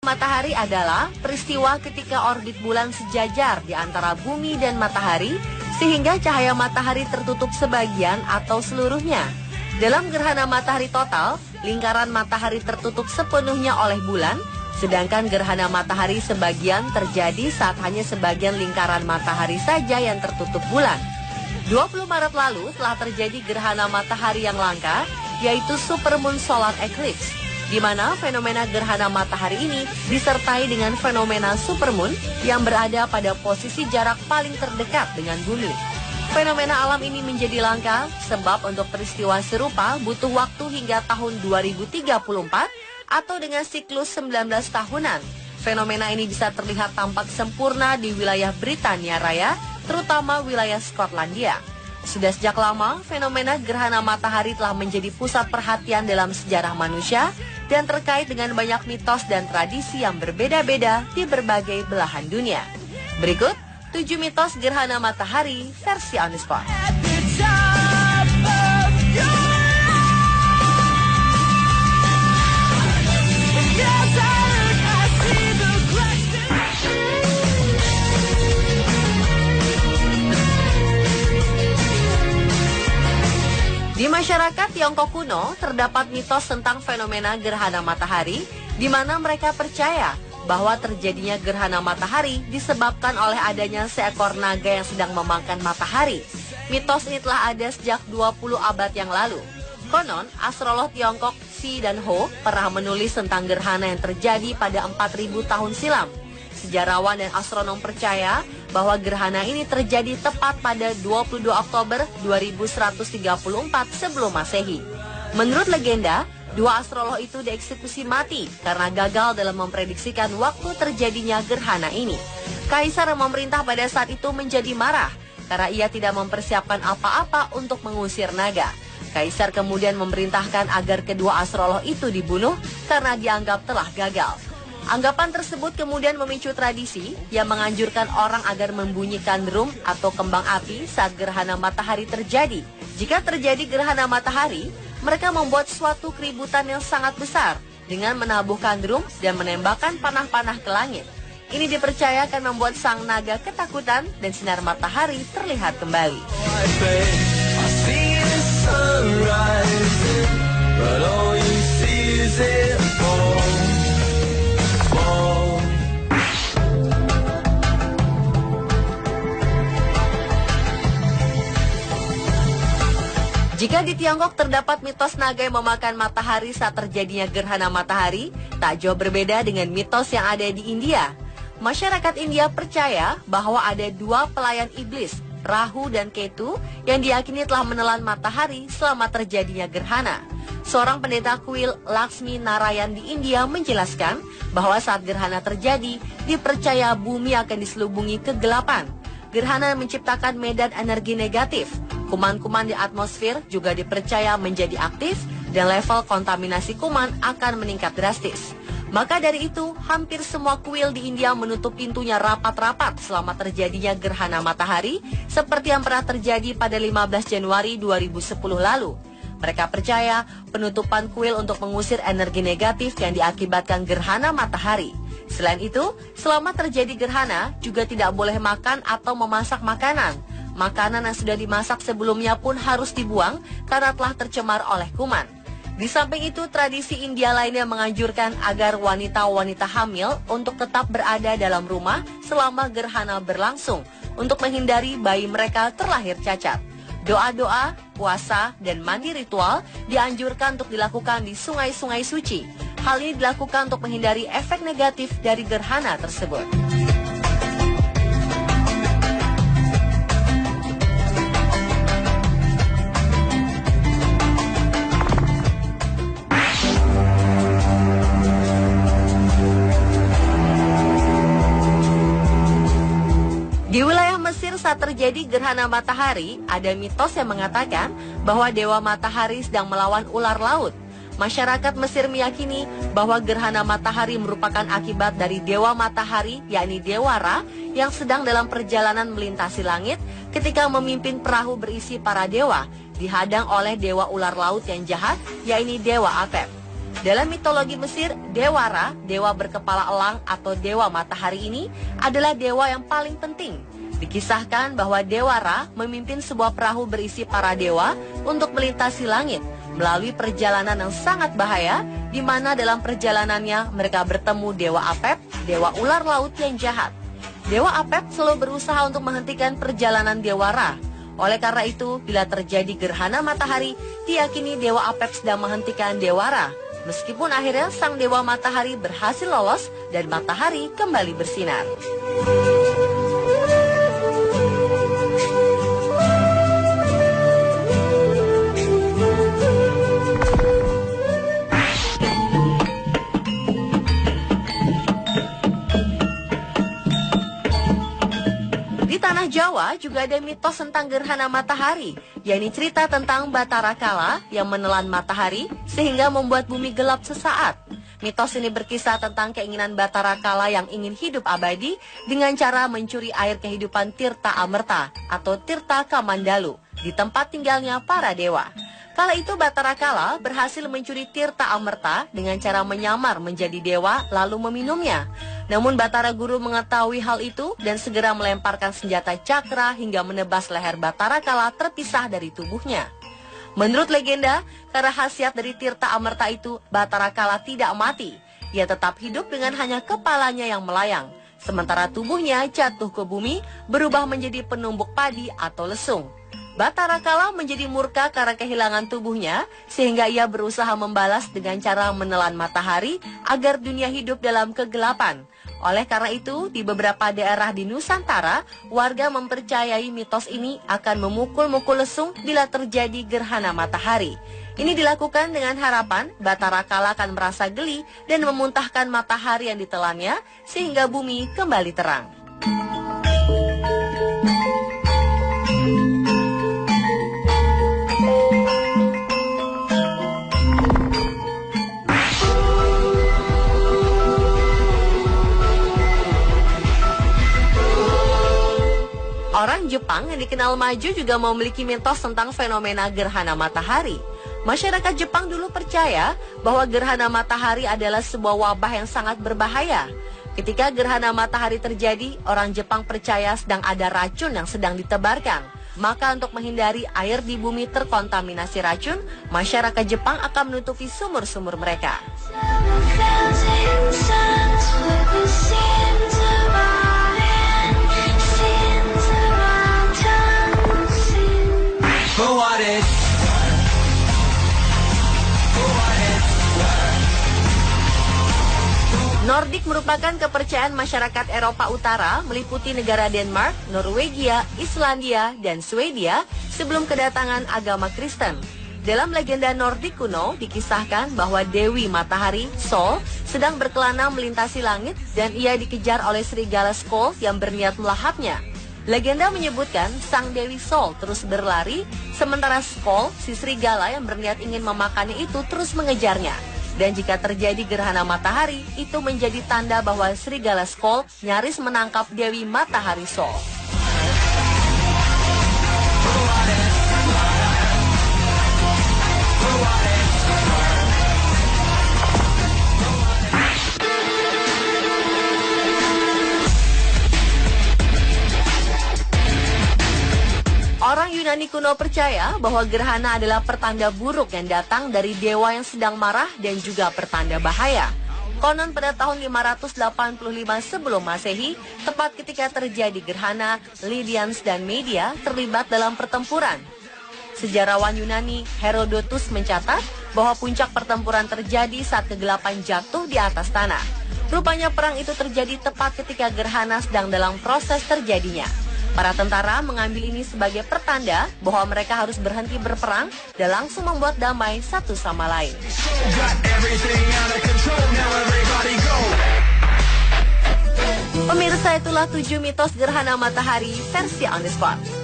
matahari adalah peristiwa ketika orbit bulan sejajar di antara bumi dan matahari, sehingga cahaya matahari tertutup sebagian atau seluruhnya. Dalam gerhana matahari total, lingkaran matahari tertutup sepenuhnya oleh bulan, sedangkan gerhana matahari sebagian terjadi saat hanya sebagian lingkaran matahari saja yang tertutup bulan. 20 Maret lalu telah terjadi gerhana matahari yang langka, yaitu supermoon solar eclipse, di mana fenomena gerhana matahari ini disertai dengan fenomena supermoon yang berada pada posisi jarak paling terdekat dengan bumi. Fenomena alam ini menjadi langka sebab untuk peristiwa serupa butuh waktu hingga tahun 2034 atau dengan siklus 19 tahunan. Fenomena ini bisa terlihat tampak sempurna di wilayah Britania Raya, terutama wilayah Skotlandia. Sudah sejak lama, fenomena gerhana matahari telah menjadi pusat perhatian dalam sejarah manusia dan terkait dengan banyak mitos dan tradisi yang berbeda-beda di berbagai belahan dunia. Berikut 7 mitos gerhana matahari versi On The Spot. Di masyarakat Tiongkok kuno, terdapat mitos tentang fenomena gerhana matahari, di mana mereka percaya bahwa terjadinya gerhana matahari disebabkan oleh adanya seekor naga yang sedang memakan matahari. Mitos ini telah ada sejak 20 abad yang lalu. Konon, astrolog Tiongkok Xi dan Ho pernah menulis tentang gerhana yang terjadi pada 4000 tahun silam. Sejarawan dan astronom percaya bahwa gerhana ini terjadi tepat pada 22 Oktober 2134 sebelum Masehi. Menurut legenda, dua astrolog itu dieksekusi mati karena gagal dalam memprediksikan waktu terjadinya gerhana ini. Kaisar yang memerintah pada saat itu menjadi marah karena ia tidak mempersiapkan apa-apa untuk mengusir naga. Kaisar kemudian memerintahkan agar kedua astrolog itu dibunuh karena dianggap telah gagal. Anggapan tersebut kemudian memicu tradisi yang menganjurkan orang agar membunyikan drum atau kembang api saat gerhana matahari terjadi. Jika terjadi gerhana matahari, mereka membuat suatu keributan yang sangat besar dengan menabuhkan drum dan menembakkan panah-panah ke langit. Ini dipercaya akan membuat sang naga ketakutan dan sinar matahari terlihat kembali. Jika di Tiongkok terdapat mitos naga yang memakan matahari saat terjadinya gerhana matahari, tak jauh berbeda dengan mitos yang ada di India. Masyarakat India percaya bahwa ada dua pelayan iblis, Rahu dan Ketu, yang diyakini telah menelan matahari selama terjadinya gerhana. Seorang pendeta kuil Lakshmi Narayan di India menjelaskan bahwa saat gerhana terjadi, dipercaya bumi akan diselubungi kegelapan. Gerhana menciptakan medan energi negatif. Kuman-kuman di atmosfer juga dipercaya menjadi aktif dan level kontaminasi kuman akan meningkat drastis. Maka dari itu, hampir semua kuil di India menutup pintunya rapat-rapat selama terjadinya gerhana matahari, seperti yang pernah terjadi pada 15 Januari 2010 lalu. Mereka percaya penutupan kuil untuk mengusir energi negatif yang diakibatkan gerhana matahari. Selain itu, selama terjadi gerhana, juga tidak boleh makan atau memasak makanan. Makanan yang sudah dimasak sebelumnya pun harus dibuang karena telah tercemar oleh kuman. Di samping itu, tradisi India lainnya menganjurkan agar wanita-wanita hamil untuk tetap berada dalam rumah selama gerhana berlangsung untuk menghindari bayi mereka terlahir cacat. Doa-doa, puasa, dan mandi ritual dianjurkan untuk dilakukan di sungai-sungai suci. Hal ini dilakukan untuk menghindari efek negatif dari gerhana tersebut. Di wilayah Mesir saat terjadi gerhana matahari, ada mitos yang mengatakan bahwa Dewa Matahari sedang melawan ular laut. Masyarakat Mesir meyakini bahwa gerhana matahari merupakan akibat dari Dewa Matahari, yakni Dewa Ra, yang sedang dalam perjalanan melintasi langit ketika memimpin perahu berisi para dewa, dihadang oleh Dewa Ular Laut yang jahat, yakni Dewa Apep. Dalam mitologi Mesir, Dewa Ra, dewa berkepala elang atau dewa matahari ini adalah dewa yang paling penting. Dikisahkan bahwa Dewa Ra memimpin sebuah perahu berisi para dewa untuk melintasi langit melalui perjalanan yang sangat bahaya, di mana dalam perjalanannya mereka bertemu Dewa Apep, dewa ular laut yang jahat. Dewa Apep selalu berusaha untuk menghentikan perjalanan Dewa Ra. Oleh karena itu, bila terjadi gerhana matahari, diyakini Dewa Apep sedang menghentikan Dewa Ra. Meskipun akhirnya sang Dewa Matahari berhasil lolos dan matahari kembali bersinar. Di tanah Jawa juga ada mitos tentang gerhana matahari, yakni cerita tentang Batara Kala yang menelan matahari sehingga membuat bumi gelap sesaat. Mitos ini berkisah tentang keinginan Batara Kala yang ingin hidup abadi dengan cara mencuri air kehidupan Tirta Amerta atau Tirta Kamandalu di tempat tinggalnya para dewa. Kala itu Batara Kala berhasil mencuri Tirta Amerta dengan cara menyamar menjadi dewa lalu meminumnya. Namun Batara Guru mengetahui hal itu dan segera melemparkan senjata cakra hingga menebas leher Batara Kala terpisah dari tubuhnya. Menurut legenda, karena khasiat dari Tirta Amerta itu, Batara Kala tidak mati. Ia tetap hidup dengan hanya kepalanya yang melayang. Sementara tubuhnya jatuh ke bumi, berubah menjadi penumbuk padi atau lesung. Batara Kala menjadi murka karena kehilangan tubuhnya, sehingga ia berusaha membalas dengan cara menelan matahari agar dunia hidup dalam kegelapan. Oleh karena itu, di beberapa daerah di Nusantara, warga mempercayai mitos ini akan memukul-mukul lesung bila terjadi gerhana matahari. Ini dilakukan dengan harapan Batara Kala akan merasa geli dan memuntahkan matahari yang ditelannya, sehingga bumi kembali terang. Orang Jepang yang dikenal maju juga memiliki mitos tentang fenomena gerhana matahari. Masyarakat Jepang dulu percaya bahwa gerhana matahari adalah sebuah wabah yang sangat berbahaya. Ketika gerhana matahari terjadi, orang Jepang percaya sedang ada racun yang sedang ditebarkan. Maka untuk menghindari air di bumi terkontaminasi racun, masyarakat Jepang akan menutupi sumur-sumur mereka. Nordik merupakan kepercayaan masyarakat Eropa Utara meliputi negara Denmark, Norwegia, Islandia, dan Swedia sebelum kedatangan agama Kristen. Dalam legenda Nordik kuno dikisahkan bahwa Dewi Matahari, Sol, sedang berkelana melintasi langit dan ia dikejar oleh serigala Skoll yang berniat melahapnya. Legenda menyebutkan sang Dewi Sol terus berlari, sementara Skoll, si serigala yang berniat ingin memakannya itu terus mengejarnya. Dan jika terjadi gerhana matahari, itu menjadi tanda bahwa serigala Skoll nyaris menangkap Dewi Matahari Sol. Orang Yunani kuno percaya bahwa gerhana adalah pertanda buruk yang datang dari dewa yang sedang marah dan juga pertanda bahaya. Konon pada tahun 585 sebelum Masehi, tepat ketika terjadi gerhana, Lydians dan Media terlibat dalam pertempuran. Sejarawan Yunani Herodotus mencatat bahwa puncak pertempuran terjadi saat kegelapan jatuh di atas tanah. Rupanya perang itu terjadi tepat ketika gerhana sedang dalam proses terjadinya. Para tentara mengambil ini sebagai pertanda bahwa mereka harus berhenti berperang dan langsung membuat damai satu sama lain. Pemirsa, itulah 7 mitos gerhana matahari versi On The Spot.